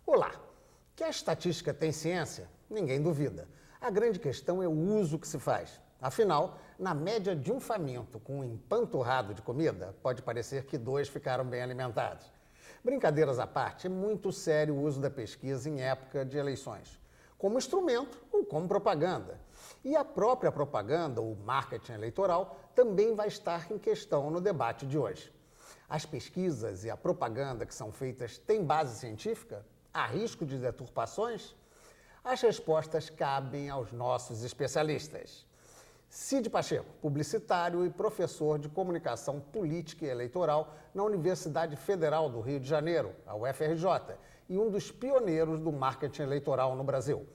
Olá! Que a estatística tem ciência? Ninguém duvida. A grande questão é o uso que se faz. Afinal, na média de um faminto com um empanturrado de comida, pode parecer que 2 ficaram bem alimentados. Brincadeiras à parte, é muito sério o uso da pesquisa em época de eleições, como instrumento ou como propaganda. E a própria propaganda, ou marketing eleitoral, também vai estar em questão no debate de hoje. As pesquisas e a propaganda que são feitas têm base científica? Há risco de deturpações? As respostas cabem aos nossos especialistas. Cid Pacheco, publicitário e professor de comunicação política e eleitoral na Universidade Federal do Rio de Janeiro, a UFRJ, e um dos pioneiros do marketing eleitoral no Brasil.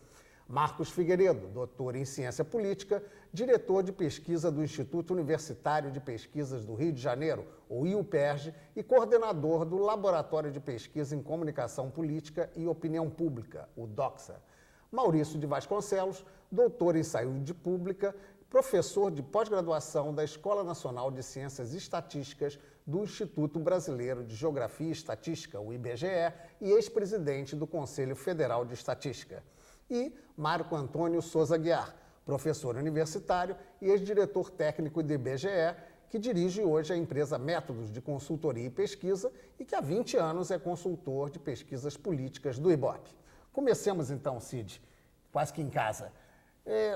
Marcos Figueiredo, doutor em ciência política, diretor de pesquisa do Instituto Universitário de Pesquisas do Rio de Janeiro, o IUPERJ, e coordenador do Laboratório de Pesquisa em Comunicação Política e Opinião Pública, o DOXA. Maurício de Vasconcelos, doutor em saúde pública, professor de pós-graduação da Escola Nacional de Ciências Estatísticas do Instituto Brasileiro de Geografia e Estatística, o IBGE, e ex-presidente do Conselho Federal de Estatística. E Marco Antônio Souza Guiar, professor universitário e ex-diretor técnico do IBGE, que dirige hoje a empresa Métodos de Consultoria e Pesquisa e que há 20 anos é consultor de pesquisas políticas do IBOP. Comecemos então, Cid, quase que em casa.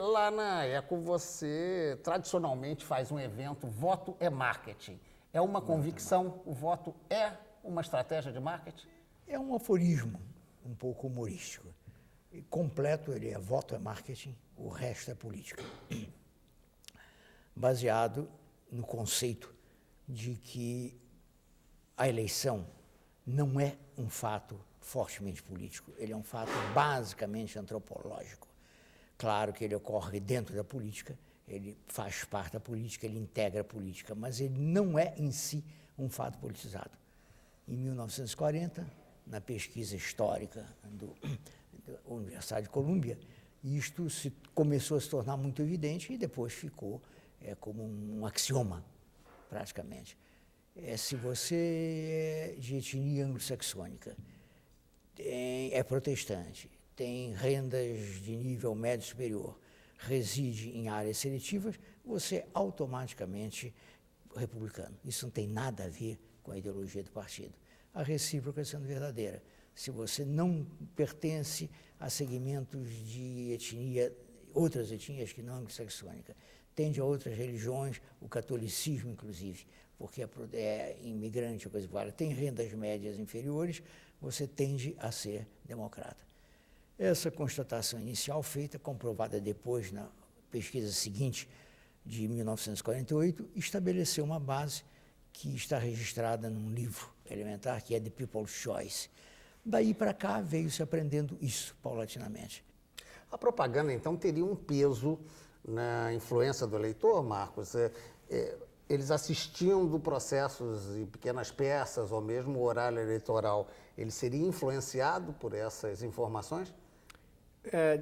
Lá na ECO você tradicionalmente faz um evento Voto é Marketing. É uma convicção, o voto é uma estratégia de marketing? É um aforismo um pouco humorístico. E completo ele é voto é marketing, o resto é política. Baseado no conceito de que a eleição não é um fato fortemente político, ele é um fato basicamente antropológico. Claro que ele ocorre dentro da política, ele faz parte da política, ele integra a política, mas ele não é em si um fato politizado. Em 1940, na pesquisa histórica da Universidade de Colômbia, isto começou a se tornar muito evidente e depois ficou como um axioma, praticamente. Se você é de etnia anglo-saxônica, é protestante, tem rendas de nível médio superior, reside em áreas seletivas, você é automaticamente republicano. Isso não tem nada a ver com a ideologia do partido. A recíproca sendo verdadeira. Se você não pertence a segmentos de etnia, outras etnias que não anglo-saxônica, tende a outras religiões, o catolicismo inclusive, porque é imigrante, coisa igual, tem rendas médias inferiores, você tende a ser democrata. Essa constatação inicial feita, comprovada depois na pesquisa seguinte, de 1948, estabeleceu uma base que está registrada num livro elementar, que é The People's Choice. Daí para cá veio se aprendendo isso paulatinamente. A propaganda, então, teria um peso na influência do eleitor, Marcos? Eles assistindo processos e pequenas peças, ou mesmo o horário eleitoral, ele seria influenciado por essas informações?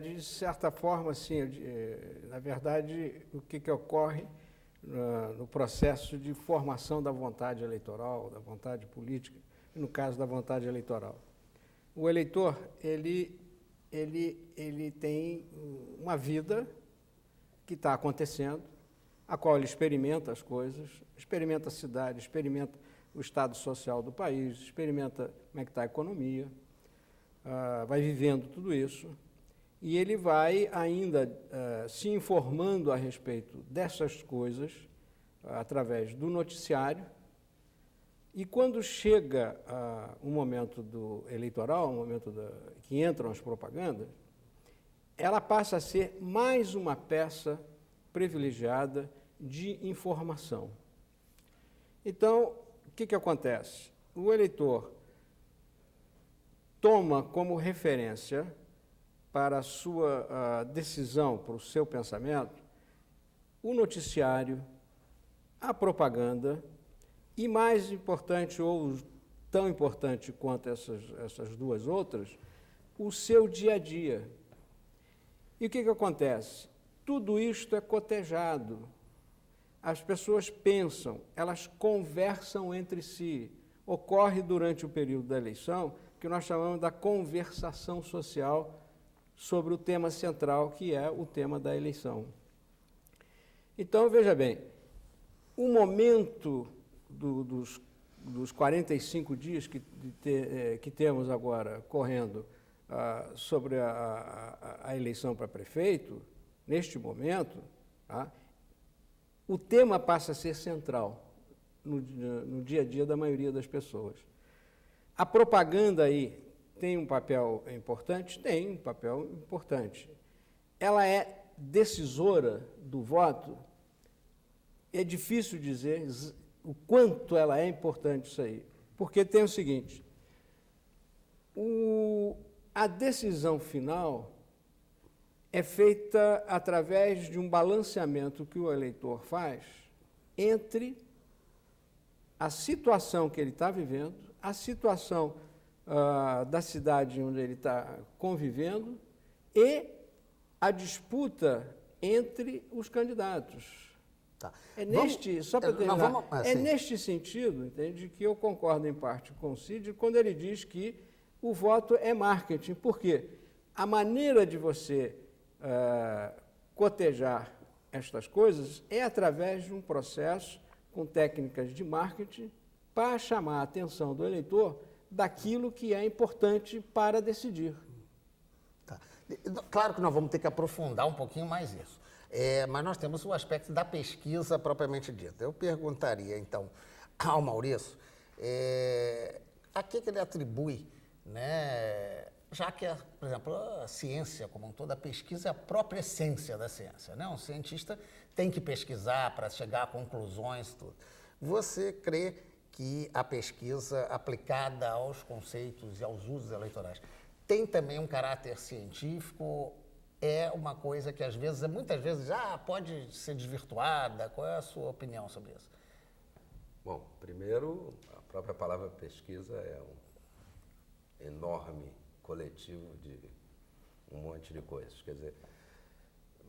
De certa forma, sim. Na verdade, o que ocorre no processo de formação da vontade eleitoral, da vontade política, no caso da vontade eleitoral. O eleitor, ele tem uma vida que está acontecendo, a qual ele experimenta as coisas, experimenta a cidade, experimenta o estado social do país, experimenta como é que está a economia, vai vivendo tudo isso, e ele vai ainda se informando a respeito dessas coisas através do noticiário, e quando chega o momento do eleitoral, o momento que entram as propagandas, ela passa a ser mais uma peça privilegiada de informação. Então, o que acontece? O eleitor toma como referência para a sua decisão, para o seu pensamento, o noticiário, a propaganda e, mais importante ou tão importante quanto essas duas outras, o seu dia a dia. E o que acontece? Tudo isto é cotejado. As pessoas pensam, elas conversam entre si. ocorre durante o período da eleição, que nós chamamos da conversação social sobre o tema central, que é o tema da eleição. Então, veja bem, o momento dos 45 dias que temos agora correndo sobre a eleição para prefeito, neste momento, tá, o tema passa a ser central no dia a dia da maioria das pessoas. A propaganda aí tem um papel importante? Tem um papel importante. Ela é decisora do voto? É difícil dizer o quanto ela é importante isso aí, porque tem o seguinte, a decisão final é feita através de um balanceamento que o eleitor faz entre a situação que ele está vivendo, a situação da cidade onde ele está convivendo e a disputa entre os candidatos. Tá. Só para terminar, neste sentido, entende, que eu concordo em parte com o Cid quando ele diz que o voto é marketing. Por quê? A maneira de você cotejar estas coisas é através de um processo com técnicas de marketing para chamar a atenção do eleitor daquilo que é importante para decidir. Tá. Claro que nós vamos ter que aprofundar um pouquinho mais isso. Mas nós temos o aspecto da pesquisa propriamente dita. Eu perguntaria, então, ao Maurício, a que ele atribui, né, já que, por exemplo, a ciência como um todo, a pesquisa é a própria essência da ciência, né? Um cientista tem que pesquisar para chegar a conclusões, tudo. Você crê que a pesquisa aplicada aos conceitos e aos usos eleitorais tem também um caráter científico? É uma coisa que, às vezes, muitas vezes, já pode ser desvirtuada? Qual é a sua opinião sobre isso? Bom, primeiro, a própria palavra pesquisa é um enorme coletivo de um monte de coisas. Quer dizer,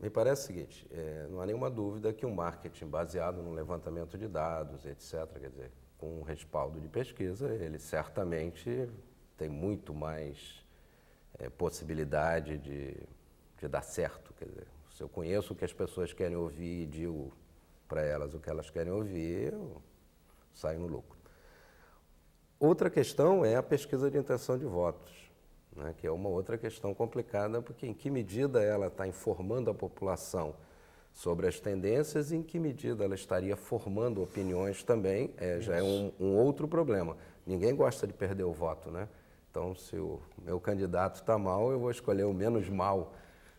me parece o seguinte, não há nenhuma dúvida que um marketing baseado no levantamento de dados, etc., quer dizer, com um respaldo de pesquisa, ele certamente tem muito mais possibilidade de dar certo. Quer dizer, se eu conheço o que as pessoas querem ouvir e digo para elas o que elas querem ouvir, eu saio no lucro. Outra questão é a pesquisa de intenção de votos, né, que é uma outra questão complicada, porque em que medida ela está informando a população sobre as tendências e em que medida ela estaria formando opiniões também, já é um outro problema. Ninguém gosta de perder o voto, né? Então, se o meu candidato está mal, eu vou escolher o menos mal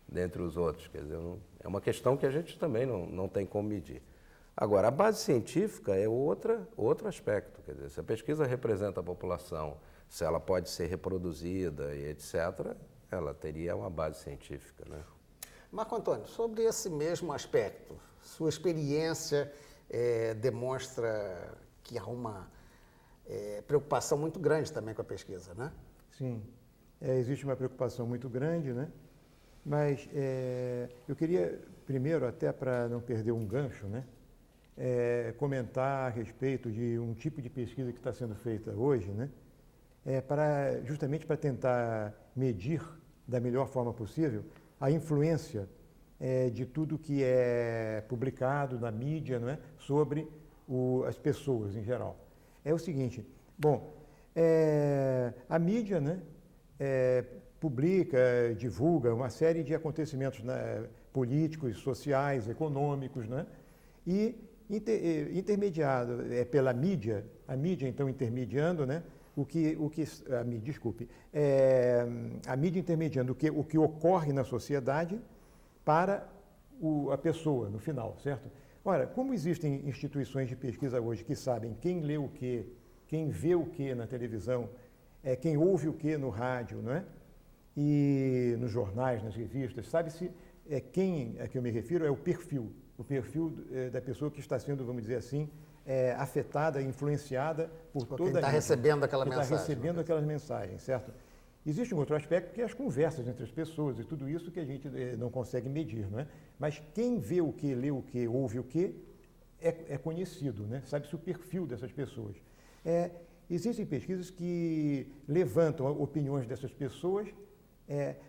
dentre os outros. Quer dizer, é uma questão que a gente também não tem como medir. Agora, a base científica é outro aspecto. Quer dizer, se a pesquisa representa a população, se ela pode ser reproduzida e etc., ela teria uma base científica, né? Marco Antônio, sobre esse mesmo aspecto, sua experiência demonstra que há uma preocupação muito grande também com a pesquisa, né? Sim, existe uma preocupação muito grande, né? Mas eu queria, primeiro, até para não perder um gancho, né, comentar a respeito de um tipo de pesquisa que está sendo feita hoje, né, justamente para tentar medir da melhor forma possível a influência de tudo que é publicado na mídia, não é, sobre as pessoas em geral. É o seguinte, bom, a mídia, né, publica, divulga uma série de acontecimentos, né, políticos, sociais, econômicos, né, e intermediado pela mídia, a mídia então intermediando, né, a mídia intermediando o que ocorre na sociedade para a pessoa no final, certo? Ora, como existem instituições de pesquisa hoje que sabem quem lê o quê, quem vê o quê na televisão, quem ouve o quê no rádio, não é? E nos jornais, nas revistas, sabe-se quem a que eu me refiro é o perfil da pessoa que está sendo, vamos dizer assim, afetada, influenciada por toda a quem está recebendo aquela mensagem. Está recebendo aquelas mensagens, certo? Existe um outro aspecto que é as conversas entre as pessoas e tudo isso que a gente não consegue medir, não é? Mas quem vê o que, lê o que, ouve o que, é conhecido, né? Sabe-se o perfil dessas pessoas. existem pesquisas que levantam opiniões dessas pessoas,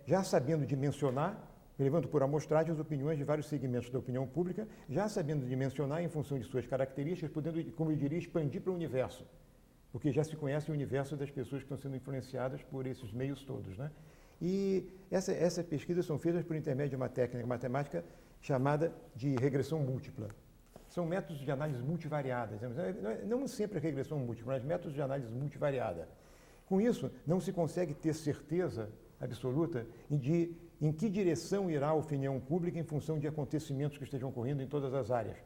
já sabendo dimensionar, levantam por amostragem as opiniões de vários segmentos da opinião pública, já sabendo dimensionar em função de suas características, podendo, como eu diria, expandir para o universo, porque já se conhece o universo das pessoas que estão sendo influenciadas por esses meios todos, né? E essas pesquisas são feitas por intermédio de uma técnica matemática chamada de regressão múltipla. São métodos de análise multivariada. Não sempre a regressão múltipla, mas métodos de análise multivariada. Com isso, não se consegue ter certeza absoluta em que direção irá a opinião pública em função de acontecimentos que estejam ocorrendo em todas as áreas.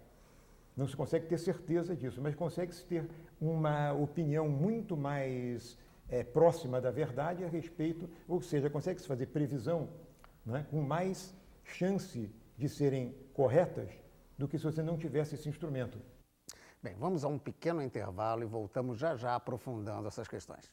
Não se consegue ter certeza disso, mas consegue-se ter uma opinião muito mais próxima da verdade a respeito, ou seja, consegue-se fazer previsão, né, com mais chance de serem corretas do que se você não tivesse esse instrumento. Bem, vamos a um pequeno intervalo e voltamos já já aprofundando essas questões.